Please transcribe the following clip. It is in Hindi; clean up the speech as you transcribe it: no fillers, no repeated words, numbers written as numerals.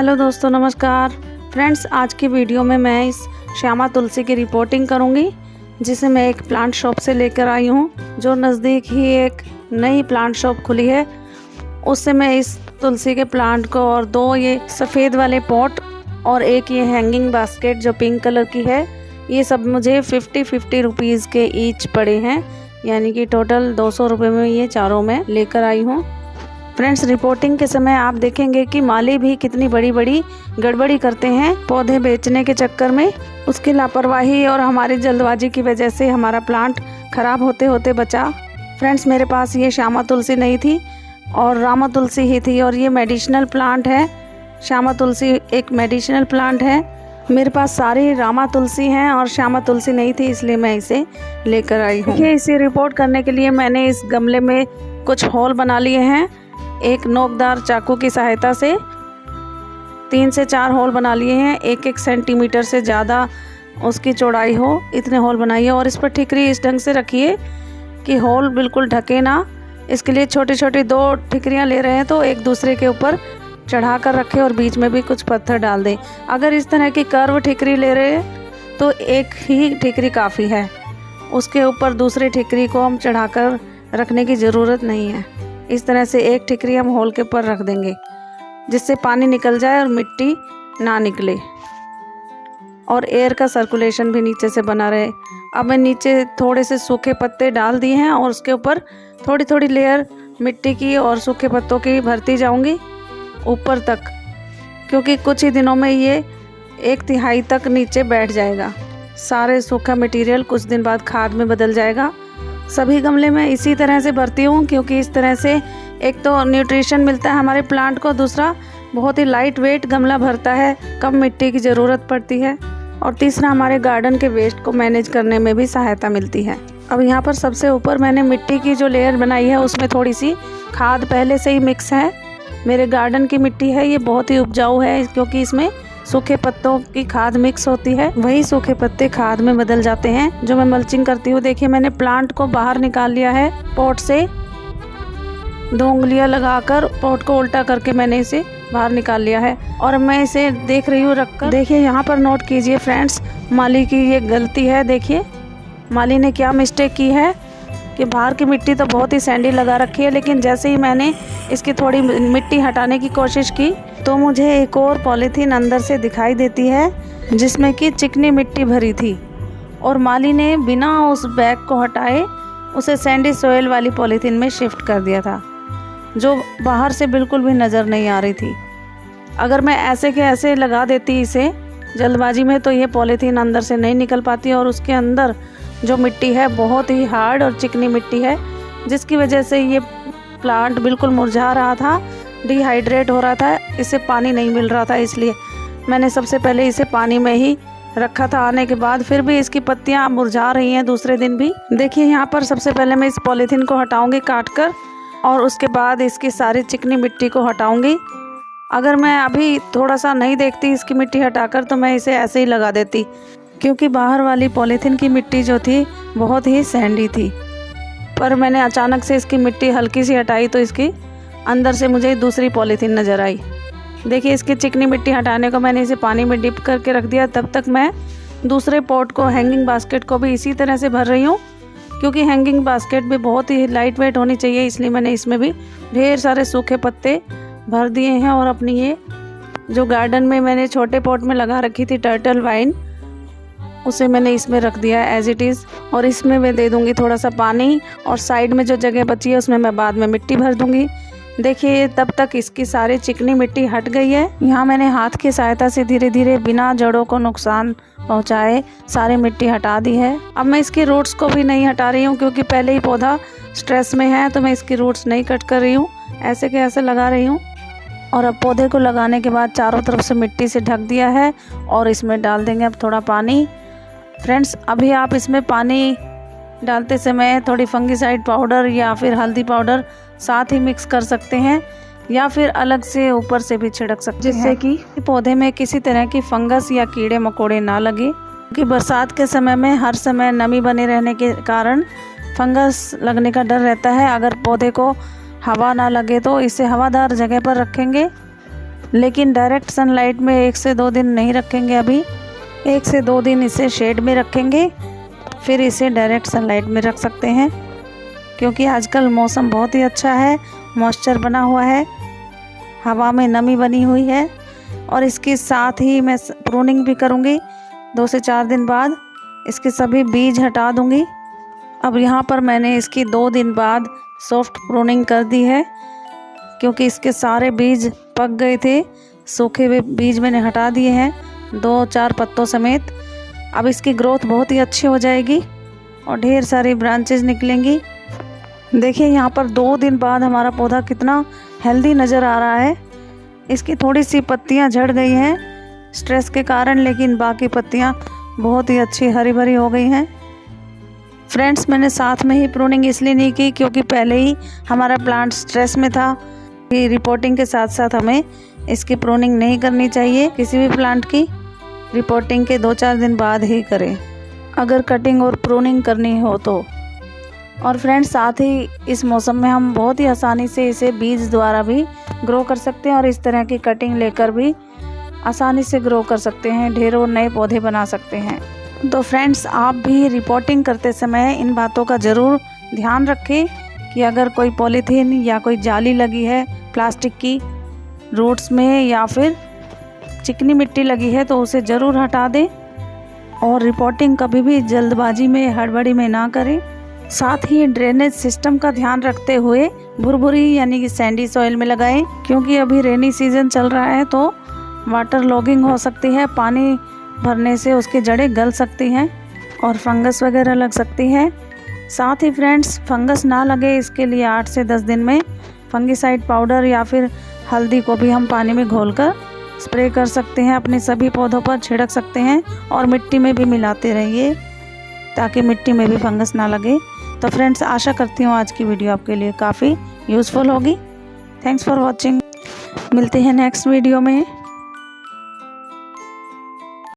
हेलो दोस्तों, नमस्कार फ्रेंड्स। आज की वीडियो में मैं इस श्यामा तुलसी की रिपोर्टिंग करूंगी, जिसे मैं एक प्लांट शॉप से लेकर आई हूं, जो नज़दीक ही एक नई प्लांट शॉप खुली है। उससे मैं इस तुलसी के प्लांट को और दो ये सफ़ेद वाले पॉट और एक ये हैंगिंग बास्केट जो पिंक कलर की है, ये सब मुझे 50 रुपीज़ के ईच पड़े हैं, यानी कि टोटल 200 रुपये में ये चारों में लेकर आई हूँ। फ्रेंड्स, रिपोर्टिंग के समय आप देखेंगे कि माली भी कितनी बड़ी बड़ी गड़बड़ी करते हैं पौधे बेचने के चक्कर में। उसकी लापरवाही और हमारी जल्दबाजी की वजह से हमारा प्लांट ख़राब होते होते बचा। फ्रेंड्स, मेरे पास ये श्यामा तुलसी नहीं थी और रामा तुलसी ही थी, और ये मेडिसिनल प्लांट है। श्यामा तुलसी एक मेडिसिनल प्लांट है। मेरे पास सारी रामा तुलसी हैं और श्यामा तुलसी नहीं थी, इसलिए मैं इसे लेकर आई हूँ। इसे रिपोर्ट करने के लिए मैंने इस गमले में कुछ होल बना लिए हैं। एक नोकदार चाकू की सहायता से 3 से 4 होल बना लिए हैं। 1-1 सेंटीमीटर से ज़्यादा उसकी चौड़ाई हो, इतने होल बनाइए। और इस पर ठिकरी इस ढंग से रखिए कि होल बिल्कुल ढके ना। इसके लिए छोटी छोटी 2 ठिकरियाँ ले रहे हैं तो एक दूसरे के ऊपर चढ़ा कर रखें और बीच में भी कुछ पत्थर डाल दें। अगर इस तरह की कर्व ठिकरी ले रहे हैं तो एक ही ठिकरी काफ़ी है, उसके ऊपर दूसरी ठिकरी को हम चढ़ाकर रखने की ज़रूरत नहीं है। इस तरह से एक ठिकरी हम होल के ऊपर रख देंगे, जिससे पानी निकल जाए और मिट्टी ना निकले और एयर का सर्कुलेशन भी नीचे से बना रहे। अब मैं नीचे थोड़े से सूखे पत्ते डाल दिए हैं और उसके ऊपर थोड़ी थोड़ी लेयर मिट्टी की और सूखे पत्तों की भरती जाऊंगी ऊपर तक, क्योंकि कुछ ही दिनों में ये 1/3 तक नीचे बैठ जाएगा। सारे सूखा मटेरियल कुछ दिन बाद खाद में बदल जाएगा। सभी गमले में इसी तरह से भरती हूँ, क्योंकि इस तरह से एक तो न्यूट्रिशन मिलता है हमारे प्लांट को, दूसरा बहुत ही लाइट वेट गमला भरता है, कम मिट्टी की ज़रूरत पड़ती है, और तीसरा हमारे गार्डन के वेस्ट को मैनेज करने में भी सहायता मिलती है। अब यहाँ पर सबसे ऊपर मैंने मिट्टी की जो लेयर बनाई है उसमें थोड़ी सी खाद पहले से ही मिक्स है। मेरे गार्डन की मिट्टी है, ये बहुत ही उपजाऊ है, क्योंकि इसमें सूखे पत्तों की खाद मिक्स होती है। वही सूखे पत्ते खाद में बदल जाते हैं जो मैं मल्चिंग करती हूँ। देखिए, मैंने प्लांट को बाहर निकाल लिया है पॉट से। 2 उंगलियां लगाकर पॉट को उल्टा करके मैंने इसे बाहर निकाल लिया है और मैं इसे देख रही हूँ रखकर। देखिए, यहाँ पर नोट कीजिए फ्रेंड्स, माली की ये गलती है। देखिए माली ने क्या मिस्टेक की है कि बाहर की मिट्टी तो बहुत ही सैंडी लगा रखी है, लेकिन जैसे ही मैंने इसकी थोड़ी मिट्टी हटाने की कोशिश की तो मुझे एक और पॉलीथीन अंदर से दिखाई देती है, जिसमें कि चिकनी मिट्टी भरी थी, और माली ने बिना उस बैग को हटाए उसे सैंडी सोयल वाली पॉलीथीन में शिफ्ट कर दिया था, जो बाहर से बिल्कुल भी नज़र नहीं आ रही थी। अगर मैं ऐसे के ऐसे लगा देती इसे जल्दबाजी में, तो ये पॉलीथीन अंदर से नहीं निकल पाती, और उसके अंदर जो मिट्टी है बहुत ही हार्ड और चिकनी मिट्टी है, जिसकी वजह से ये प्लांट बिल्कुल मुरझा रहा था, डिहाइड्रेट हो रहा था, इसे पानी नहीं मिल रहा था। इसलिए मैंने सबसे पहले इसे पानी में ही रखा था। आने के बाद फिर भी इसकी पत्तियां मुरझा रही हैं दूसरे दिन भी। देखिए, यहाँ पर सबसे पहले मैं इस पॉलीथीन को हटाऊंगी काट कर, और उसके बाद इसकी सारी चिकनी मिट्टी को हटाऊंगी। अगर मैं अभी थोड़ा सा नहीं देखती इसकी मिट्टी हटाकर, तो मैं इसे ऐसे ही लगा देती, क्योंकि बाहर वाली पॉलीथीन की मिट्टी जो थी बहुत ही सैंडी थी। पर मैंने अचानक से इसकी मिट्टी हल्की सी हटाई तो इसकी अंदर से मुझे दूसरी पॉलीथीन नज़र आई। देखिए, इसकी चिकनी मिट्टी हटाने को मैंने इसे पानी में डिप करके रख दिया। तब तक मैं दूसरे पॉट को, हैंगिंग बास्केट को भी इसी तरह से भर रही हूँ, क्योंकि हैंगिंग बास्केट भी बहुत ही लाइट वेट होनी चाहिए, इसलिए मैंने इसमें भी ढेर सारे सूखे पत्ते भर दिए हैं। और अपनी ये जो गार्डन में मैंने छोटे पॉट में लगा रखी थी टर्टल वाइन, उसे मैंने इसमें रख दिया है एज इट इज़, और इसमें मैं दे दूंगी थोड़ा सा पानी, और साइड में जो जगह बची है उसमें मैं बाद में मिट्टी भर दूंगी। देखिए, तब तक इसकी सारी चिकनी मिट्टी हट गई है। यहाँ मैंने हाथ की सहायता से धीरे धीरे बिना जड़ों को नुकसान पहुँचाए सारी मिट्टी हटा दी है। अब मैं इसकी रूट्स को भी नहीं हटा रही हूँ, क्योंकि पहले ही पौधा स्ट्रेस में है, तो मैं इसकी रूट्स नहीं कट कर रही हूँ, ऐसे के ऐसे लगा रही हूँ। और अब पौधे को लगाने के बाद चारों तरफ से मिट्टी से ढक दिया है, और इसमें डाल देंगे अब थोड़ा पानी। फ्रेंड्स, अभी आप इसमें पानी डालते समय थोड़ी फंगीसाइड पाउडर या फिर हल्दी पाउडर साथ ही मिक्स कर सकते हैं, या फिर अलग से ऊपर से भी छिड़क सकते हैं, जिससे कि पौधे में किसी तरह की फंगस या कीड़े मकोड़े ना लगे। क्योंकि बरसात के समय में हर समय नमी बने रहने के कारण फंगस लगने का डर रहता है। अगर पौधे को हवा ना लगे तो इसे हवादार जगह पर रखेंगे लेकिन डायरेक्ट सनलाइट में 1 से 2 दिन नहीं रखेंगे। अभी 1 से 2 दिन इसे शेड में रखेंगे, फिर इसे डायरेक्ट सनलाइट में रख सकते हैं, क्योंकि आजकल मौसम बहुत ही अच्छा है, मॉइस्चर बना हुआ है, हवा में नमी बनी हुई है। और इसके साथ ही मैं प्रूनिंग भी करूँगी। 2 से 4 दिन बाद इसके सभी बीज हटा दूँगी। अब यहाँ पर मैंने इसकी 2 दिन बाद सॉफ्ट प्रूनिंग कर दी है, क्योंकि इसके सारे बीज पक गए थे। सूखे हुए बीज मैंने हटा दिए हैं 2-4 पत्तों समेत। अब इसकी ग्रोथ बहुत ही अच्छी हो जाएगी और ढेर सारी ब्रांचेज निकलेंगी। देखिए यहाँ पर 2 दिन बाद हमारा पौधा कितना हेल्दी नज़र आ रहा है। इसकी थोड़ी सी पत्तियाँ झड़ गई हैं स्ट्रेस के कारण, लेकिन बाकी पत्तियाँ बहुत ही अच्छी हरी भरी हो गई हैं। फ्रेंड्स, मैंने साथ में ही प्रूनिंग इसलिए नहीं की क्योंकि पहले ही हमारा प्लांट स्ट्रेस में था। रिपोर्टिंग के साथ साथ हमें इसकी प्रूनिंग नहीं करनी चाहिए। किसी भी प्लांट की रिपोर्टिंग के 2-4 दिन बाद ही करें अगर कटिंग और प्रूनिंग करनी हो तो। और फ्रेंड्स, साथ ही इस मौसम में हम बहुत ही आसानी से इसे बीज द्वारा भी ग्रो कर सकते हैं और इस तरह की कटिंग लेकर भी आसानी से ग्रो कर सकते हैं, ढेरों नए पौधे बना सकते हैं। तो फ्रेंड्स, आप भी रिपोर्टिंग करते समय इन बातों का ज़रूर ध्यान रखें कि अगर कोई पॉलीथीन या कोई जाली लगी है प्लास्टिक की रूट्स में या फिर चिकनी मिट्टी लगी है तो उसे ज़रूर हटा दें। और रिपोर्टिंग कभी भी जल्दबाजी में, हड़बड़ी में ना करें। साथ ही ड्रेनेज सिस्टम का ध्यान रखते हुए भुरभुरी यानी कि सैंडी सॉइल में लगाएं, क्योंकि अभी रेनी सीजन चल रहा है तो वाटर लॉगिंग हो सकती है। पानी भरने से उसकी जड़ें गल सकती हैं और फंगस वगैरह लग सकती है। साथ ही फ्रेंड्स, फंगस ना लगे इसके लिए 8 से 10 दिन में फंगीसाइड पाउडर या फिर हल्दी को भी हम पानी में घोलकर स्प्रे कर सकते हैं, अपने सभी पौधों पर छिड़क सकते हैं और मिट्टी में भी मिलाते रहिए ताकि मिट्टी में भी फंगस ना लगे। तो फ्रेंड्स, आशा करती हूँ आज की वीडियो आपके लिए काफ़ी यूज़फुल होगी। Thanks for watching. मिलते हैं नेक्स्ट वीडियो में।